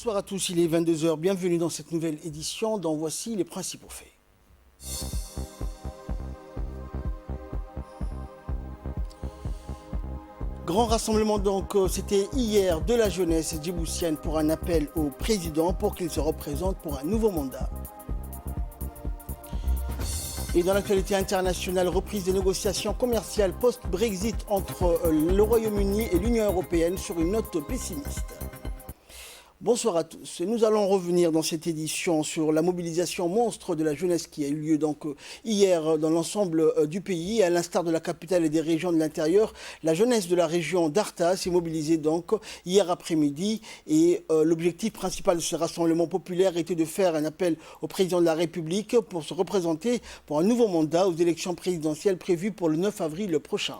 Bonsoir à tous, il est 22 h. Bienvenue dans cette nouvelle édition dont voici les principaux faits. Grand rassemblement donc, c'était hier de la jeunesse djiboutienne pour un appel au président pour qu'il se représente pour un nouveau mandat. Et dans l'actualité internationale, reprise des négociations commerciales post-Brexit entre le Royaume-Uni et l'Union européenne sur une note pessimiste. Bonsoir à tous. Nous allons revenir dans cette édition sur la mobilisation monstre de la jeunesse qui a eu lieu donc hier dans l'ensemble du pays. À l'instar de la capitale et des régions de l'intérieur, la jeunesse de la région d'Arta s'est mobilisée donc hier après-midi et l'objectif principal de ce rassemblement populaire était de faire un appel au président de la République pour se représenter pour un nouveau mandat aux élections présidentielles prévues pour le 9 avril prochain.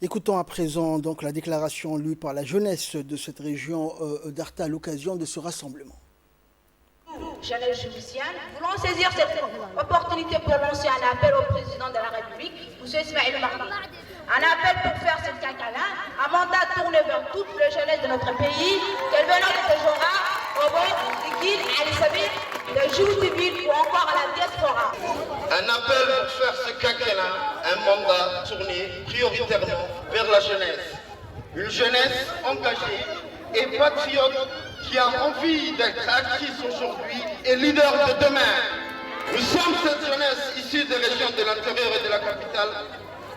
Écoutons à présent donc la déclaration lue par la jeunesse de cette région d'Arta à l'occasion de ce rassemblement. Jeunesse judiciaire, voulons saisir cette opportunité pour lancer un appel au président de la République, M. Ismaël Mahdi. Un appel pour faire ce quinquennat, un mandat tourné vers toute la jeunesse de notre pays, qu'elle venant de Tejora, Obo, Dikil, Ali-Sabir, de Djibouti ou encore à la diaspora. Un appel pour faire ce quinquennat, un mandat tourné prioritairement vers la jeunesse. Une jeunesse engagée et patriote qui a envie d'être actrice aujourd'hui et leader de demain. Nous sommes cette jeunesse issue des régions de l'intérieur et de la capitale.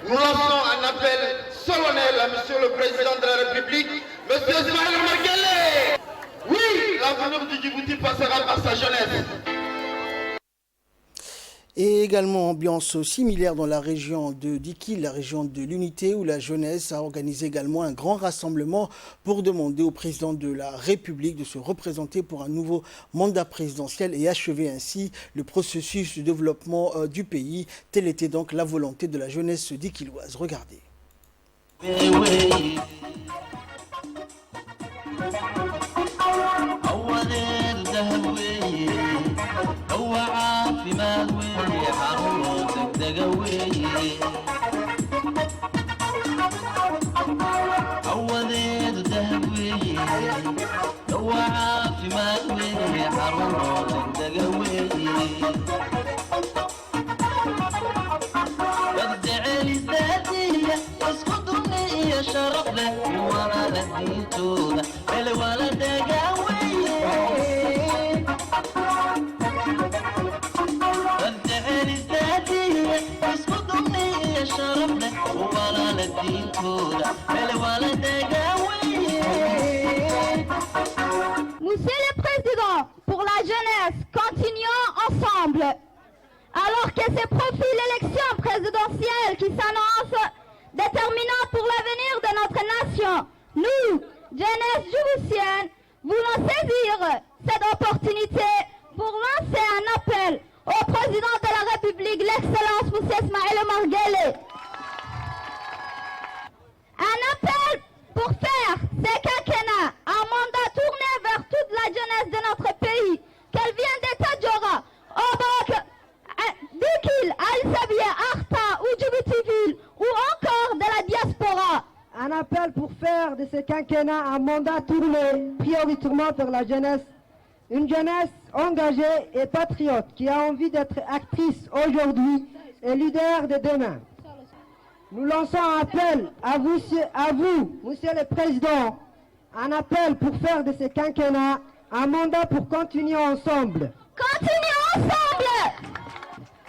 Nous lançons un appel solennel à Monsieur le Président de la République, Monsieur Ismaël Omar Guelleh. Oui, l'avenir du Djibouti passera par sa jeunesse. Et également ambiance similaire dans la région de Dikil, la région de l'Unité, où la jeunesse a organisé également un grand rassemblement pour demander au président de la République de se représenter pour un nouveau mandat présidentiel et achever ainsi le processus de développement du pays. Telle était donc la volonté de la jeunesse dikiloise. Regardez. Monsieur le Président, pour la jeunesse, continuons ensemble. Alors que se profile l'élection présidentielle qui s'annonce déterminante pour l'avenir de notre nation, nous, jeunesse djiboutienne, voulons saisir cette opportunité pour lancer un appel au président de la République, l'excellence M. Ismaël Omar Guelleh. Un appel pour faire ce quinquennat un mandat tourné vers toute la jeunesse de notre pays, qu'elle vienne de Tadjoura, Obok, Dikil, Al-Sabia, Arta ou Djibouti-Ville, ou encore de la diaspora. Un appel pour faire de ce quinquennat un mandat tourné prioritairement vers la jeunesse. Une jeunesse engagée et patriote qui a envie d'être actrice aujourd'hui et leader de demain. Nous lançons un appel à vous, Monsieur le Président, un appel pour faire de ce quinquennat un mandat pour continuer ensemble. Continuons ensemble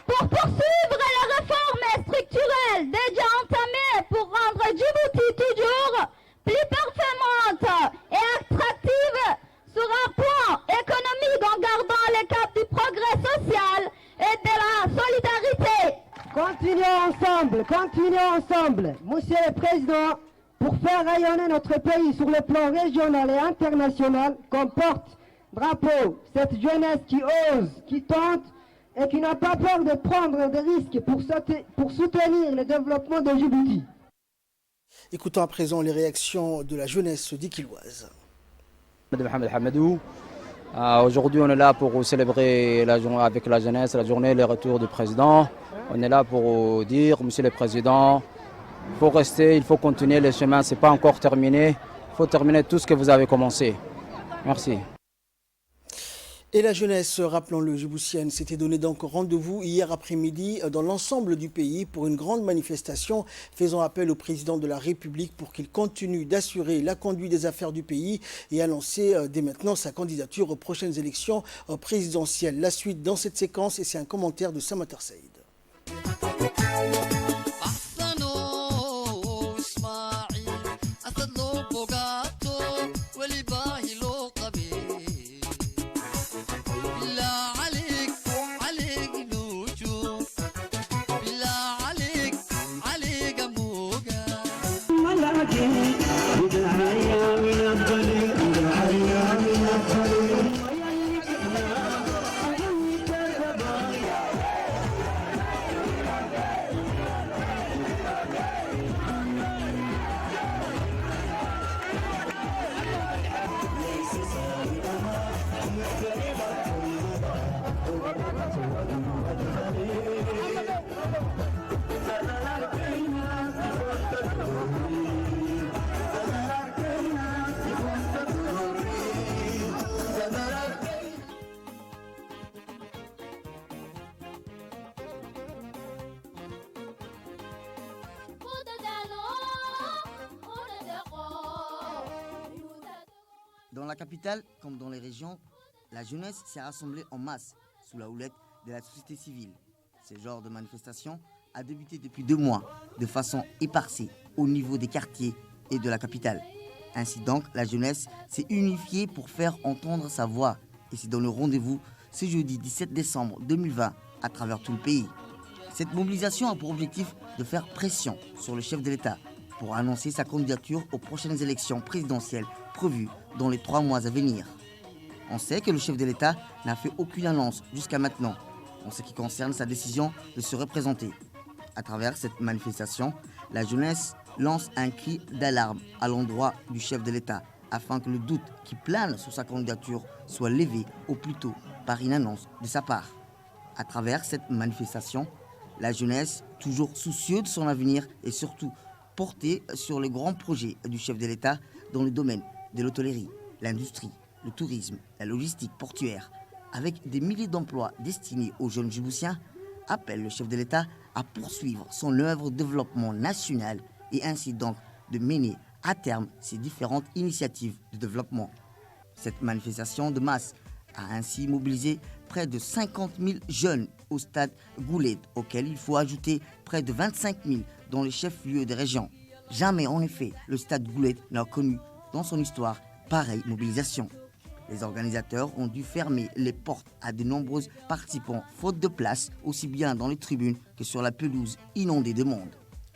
pour poursuivre les réformes structurelles déjà entamées pour rendre Djibouti toujours plus performante et attractive sur un plan économique en gardant le cap du progrès social et de la solidarité. Continuons ensemble, Monsieur le Président, pour faire rayonner notre pays sur le plan régional et international, comme porte-drapeau cette jeunesse qui ose, qui tente et qui n'a pas peur de prendre des risques pour soutenir le développement de Djibouti. Écoutons à présent les réactions de la jeunesse dikiloise. Mohamed Hamadou. Aujourd'hui, on est là pour célébrer avec la jeunesse la journée, le retour du président. On est là pour dire, Monsieur le Président, il faut rester, il faut continuer le chemin, ce n'est pas encore terminé. Il faut terminer tout ce que vous avez commencé. Merci. Et la jeunesse, rappelons-le, djiboutienne, s'était donné donc rendez-vous hier après-midi dans l'ensemble du pays pour une grande manifestation faisant appel au président de la République pour qu'il continue d'assurer la conduite des affaires du pays et annoncer dès maintenant sa candidature aux prochaines élections présidentielles. La suite dans cette séquence et c'est un commentaire de Samatar Saïd. Dans la capitale, comme dans les régions, la jeunesse s'est rassemblée en masse sous la houlette de la société civile. Ce genre de manifestation a débuté depuis 2 mois de façon éparcée au niveau des quartiers et de la capitale. Ainsi donc, la jeunesse s'est unifiée pour faire entendre sa voix. Et c'est dans le rendez-vous ce jeudi 17 décembre 2020 à travers tout le pays. Cette mobilisation a pour objectif de faire pression sur le chef de l'État pour annoncer sa candidature aux prochaines élections présidentielles prévues dans les 3 mois à venir. On sait que le chef de l'État n'a fait aucune annonce jusqu'à maintenant en ce qui concerne sa décision de se représenter. À travers cette manifestation, la jeunesse lance un cri d'alarme à l'endroit du chef de l'État afin que le doute qui plane sur sa candidature soit levé au plus tôt par une annonce de sa part. À travers cette manifestation, la jeunesse, toujours soucieuse de son avenir et surtout portée sur les grands projets du chef de l'État dans le domaine de l'hôtellerie, l'industrie, le tourisme, la logistique portuaire, avec des milliers d'emplois destinés aux jeunes Djiboutiens, appelle le chef de l'État à poursuivre son œuvre de développement national et ainsi donc de mener à terme ces différentes initiatives de développement. Cette manifestation de masse a ainsi mobilisé près de 50 000 jeunes au stade Goulet, auquel il faut ajouter près de 25 000 dans les chefs-lieux des régions. Jamais en effet le stade Goulet n'a connu dans son histoire pareille mobilisation. Les organisateurs ont dû fermer les portes à de nombreux participants faute de place, aussi bien dans les tribunes que sur la pelouse inondée de monde.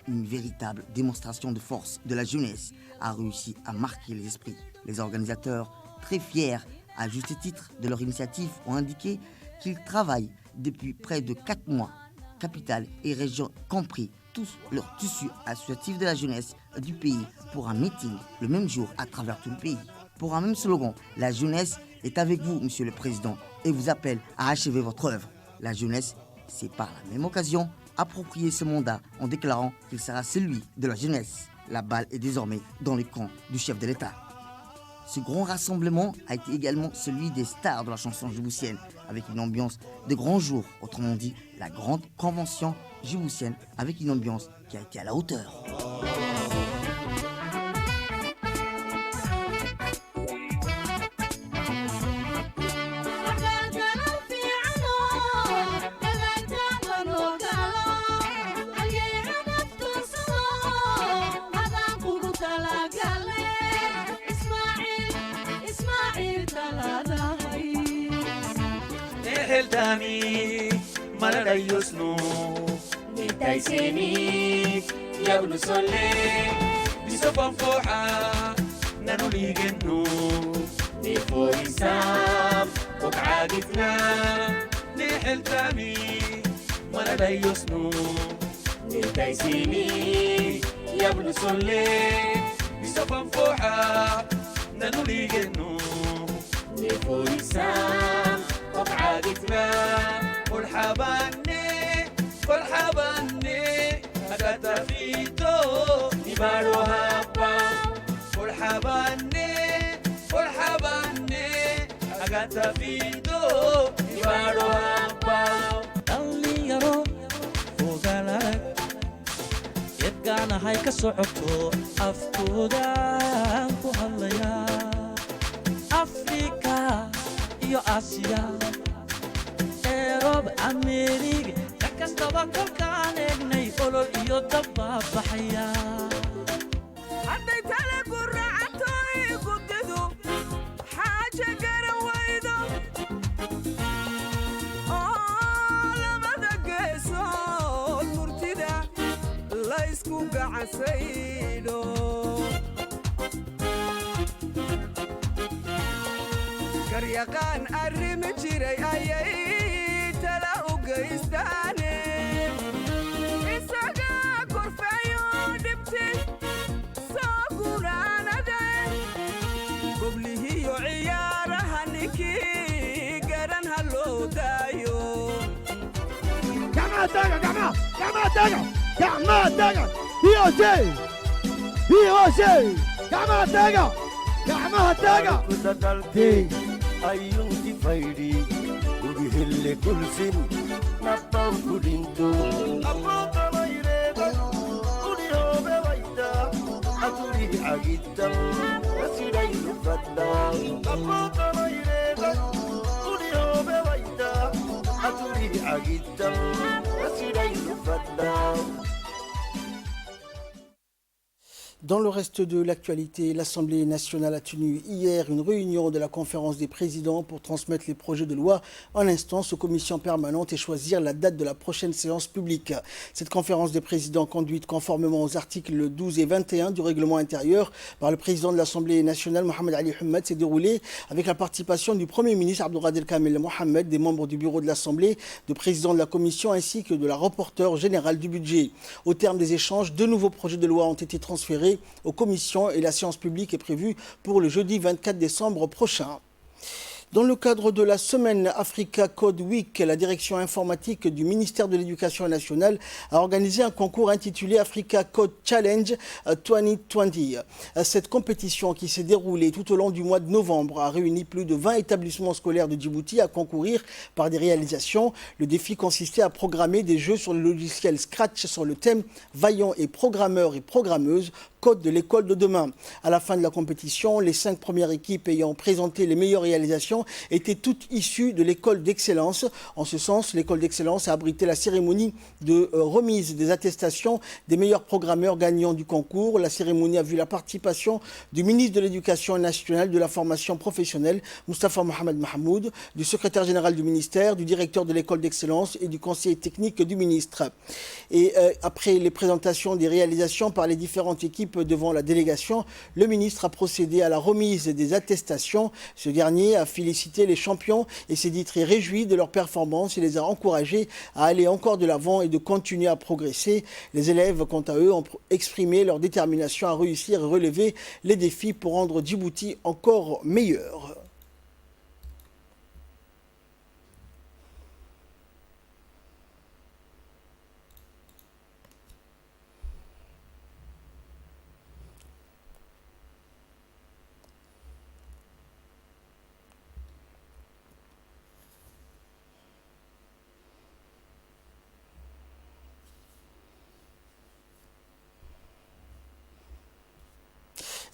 Une véritable démonstration de force de la jeunesse a réussi à marquer les esprits. Les organisateurs, très fiers à juste titre de leur initiative, ont indiqué qu'ils travaillent depuis près de 4 mois, capitale et région compris, tous leur tissu associatif de la jeunesse du pays pour un meeting le même jour à travers tout le pays. Pour un même slogan, la jeunesse est avec vous, Monsieur le Président, et vous appelle à achever votre œuvre. La jeunesse s'est par la même occasion approprié ce mandat en déclarant qu'il sera celui de la jeunesse. La balle est désormais dans les camps du chef de l'État. Ce grand rassemblement a été également celui des stars de la chanson djiboutienne, avec une ambiance de grand jour, autrement dit la grande convention djiboutienne, avec une ambiance qui a été à la hauteur. Heltami malada yosno nitaiseni yabnu solle bisofan foha nanu ligenu nifoisam وقعدتنا نحلتامي malada yosno nitaiseni yabnu solle bisofan foha nanu ligenu nifoisam وقعدتنا والحباني هكذا فيتو نبارو هابا والحباني هكذا فيتو نبارو هابا اللي يرو فوق العرق يبقى أنا هاي كسعبتو أفكودا وهاليا أفريكا iyo Asia Europe America kakastaba kolkaan eegnay olol iyo dabbaxaya hadday tale ku raacato igu dido xaaje garan waydo lamada geesood murtida la isku gacasaydo garyaqaan arrimi jiray ayay tala u geystaane isaga korfeeyo dhibti soo gunaanade goblihiyo ciyaaraha ninkii garan ha loo daayo ayunti faidi ugi hille kulsin napau kudintu apota maireda udi hobe waita aturi agita wasirai lufata apota maireda udi hobe waita aturi agita wasirai lufata. Dans le reste de l'actualité, l'Assemblée nationale a tenu hier une réunion de la conférence des présidents pour transmettre les projets de loi en instance aux commissions permanentes et choisir la date de la prochaine séance publique. Cette conférence des présidents, conduite conformément aux articles 12 et 21 du règlement intérieur par le président de l'Assemblée nationale, Mohamed Ali Hamad, s'est déroulée avec la participation du Premier ministre Abdelkader Kamel Mohamed, des membres du bureau de l'Assemblée, du président de la commission ainsi que de la rapporteure générale du budget. Au terme des échanges, deux nouveaux projets de loi ont été transférés aux commissions et la séance publique est prévue pour le jeudi 24 décembre prochain. Dans le cadre de la semaine Africa Code Week, la direction informatique du ministère de l'Éducation nationale a organisé un concours intitulé Africa Code Challenge 2020. Cette compétition qui s'est déroulée tout au long du mois de novembre a réuni plus de 20 établissements scolaires de Djibouti à concourir par des réalisations. Le défi consistait à programmer des jeux sur le logiciel Scratch sur le thème « Vaillants et programmeurs et programmeuses ». Code de l'école de demain. À la fin de la compétition, les 5 premières équipes ayant présenté les meilleures réalisations étaient toutes issues de l'école d'excellence. En ce sens, l'école d'excellence a abrité la cérémonie de remise des attestations des meilleurs programmeurs gagnants du concours. La cérémonie a vu la participation du ministre de l'Éducation nationale, de la formation professionnelle, Moustapha Mohamed Mahmoud, du secrétaire général du ministère, du directeur de l'école d'excellence et du conseiller technique du ministre. Et après les présentations des réalisations par les différentes équipes devant la délégation, le ministre a procédé à la remise des attestations. Ce dernier a félicité les champions et s'est dit très réjoui de leur performance et les a encouragés à aller encore de l'avant et de continuer à progresser. Les élèves, quant à eux, ont exprimé leur détermination à réussir et relever les défis pour rendre Djibouti encore meilleur.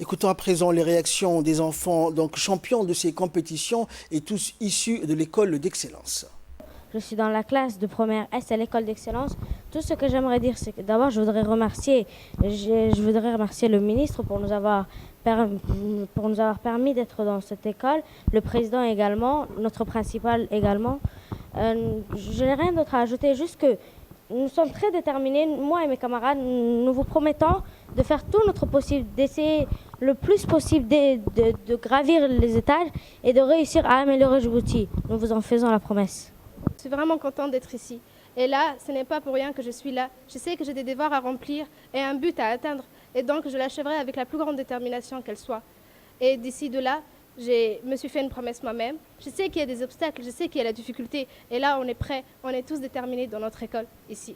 Écoutons à présent les réactions des enfants donc champions de ces compétitions et tous issus de l'école d'excellence. Je suis dans la classe de première S à l'école d'excellence. Tout ce que j'aimerais dire, c'est que d'abord, je voudrais remercier le ministre pour nous avoir permis d'être dans cette école, le président également, notre principal également. Je n'ai rien d'autre à ajouter, juste que nous sommes très déterminés, moi et mes camarades, nous vous promettons de faire tout notre possible, d'essayer le plus possible de gravir les étages et de réussir à améliorer Djibouti. Nous vous en faisons la promesse. Je suis vraiment contente d'être ici. Et là, ce n'est pas pour rien que je suis là. Je sais que j'ai des devoirs à remplir et un but à atteindre. Et donc, je l'achèverai avec la plus grande détermination qu'elle soit. Et d'ici de là, je me suis fait une promesse moi-même. Je sais qu'il y a des obstacles, je sais qu'il y a la difficulté. Et là, on est prêts, on est tous déterminés dans notre école, ici.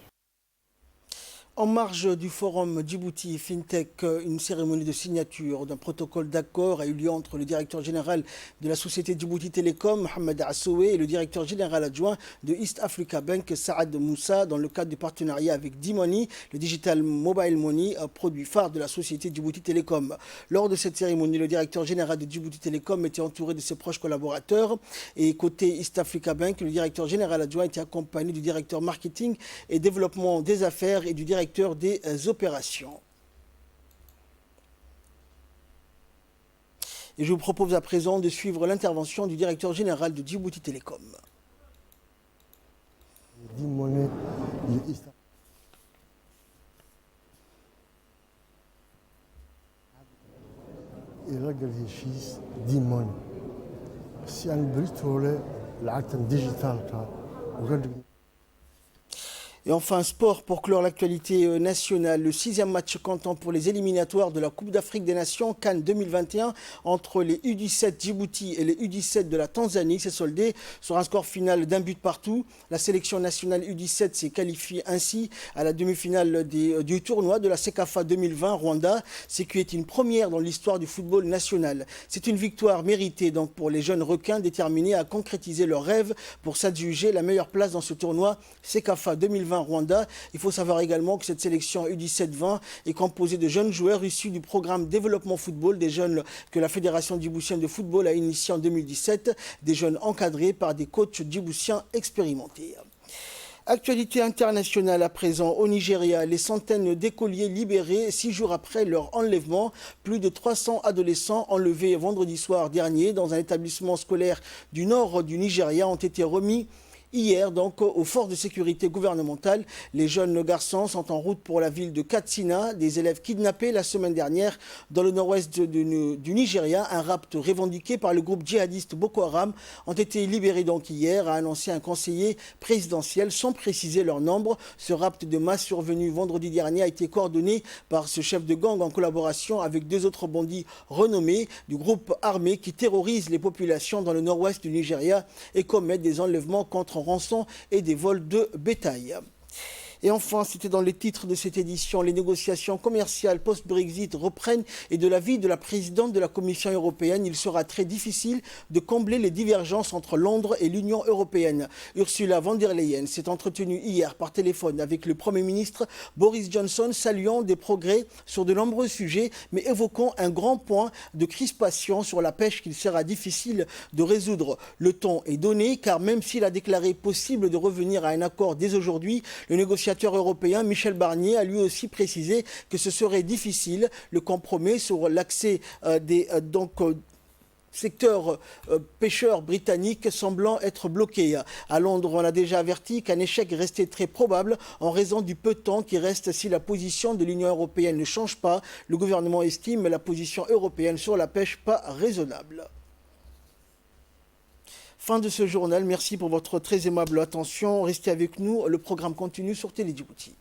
En marge du forum Djibouti FinTech, une cérémonie de signature d'un protocole d'accord a eu lieu entre le directeur général de la société Djibouti Telecom, Mohamed Assoué, et le directeur général adjoint de East Africa Bank, Saad Moussa, dans le cadre du partenariat avec D-Money, le Digital Mobile Money, produit phare de la société Djibouti Telecom. Lors de cette cérémonie, le directeur général de Djibouti Telecom était entouré de ses proches collaborateurs. Et côté East Africa Bank, le directeur général adjoint était accompagné du directeur marketing et développement des affaires et du directeur des opérations. Et je vous propose à présent de suivre l'intervention du directeur général de Djibouti Telecom. Et enfin, sport pour clore l'actualité nationale. Le 6e match comptant pour les éliminatoires de la Coupe d'Afrique des Nations Cannes 2021 entre les U17 Djibouti et les U17 de la Tanzanie s'est soldé sur un score final d'un but partout. La sélection nationale U17 s'est qualifiée ainsi à la demi-finale du tournoi de la CECAFA 2020 Rwanda, ce qui est une première dans l'histoire du football national. C'est une victoire méritée donc pour les jeunes requins déterminés à concrétiser leurs rêves pour s'adjuger la meilleure place dans ce tournoi CECAFA 2020 Rwanda. Il faut savoir également que cette sélection U17-20 est composée de jeunes joueurs issus du programme Développement Football, des jeunes que la Fédération djiboutienne de football a initié en 2017, des jeunes encadrés par des coachs djiboutiens expérimentés. Actualité internationale à présent. Au Nigeria, les centaines d'écoliers libérés 6 jours après leur enlèvement. Plus de 300 adolescents enlevés vendredi soir dernier dans un établissement scolaire du nord du Nigeria ont été remis hier, donc, aux forces de sécurité gouvernementales. Les jeunes garçons sont en route pour la ville de Katsina. Des élèves kidnappés la semaine dernière dans le nord-ouest du Nigeria. Un rapt revendiqué par le groupe djihadiste Boko Haram ont été libérés donc hier, a annoncé un conseiller présidentiel sans préciser leur nombre. Ce rapt de masse survenu vendredi dernier a été coordonné par ce chef de gang en collaboration avec 2 autres bandits renommés du groupe armé qui terrorise les populations dans le nord-ouest du Nigeria et commettent des enlèvements contre rançon et des vols de bétail. Et enfin, c'était dans les titres de cette édition, les négociations commerciales post-Brexit reprennent et de l'avis de la présidente de la Commission européenne, il sera très difficile de combler les divergences entre Londres et l'Union européenne. Ursula von der Leyen s'est entretenue hier par téléphone avec le Premier ministre Boris Johnson, saluant des progrès sur de nombreux sujets, mais évoquant un grand point de crispation sur la pêche qu'il sera difficile de résoudre. Le ton est donné, car même s'il a déclaré possible de revenir à un accord dès aujourd'hui, le négociateur européen Michel Barnier a lui aussi précisé que ce serait difficile. Le compromis sur l'accès des secteur pêcheurs britanniques semblant être bloqué. À Londres, on a déjà averti qu'un échec restait très probable en raison du peu de temps qui reste si la position de l'Union européenne ne change pas. Le gouvernement estime la position européenne sur la pêche pas raisonnable. Fin de ce journal. Merci pour votre très aimable attention. Restez avec nous. Le programme continue sur Télé Djibouti.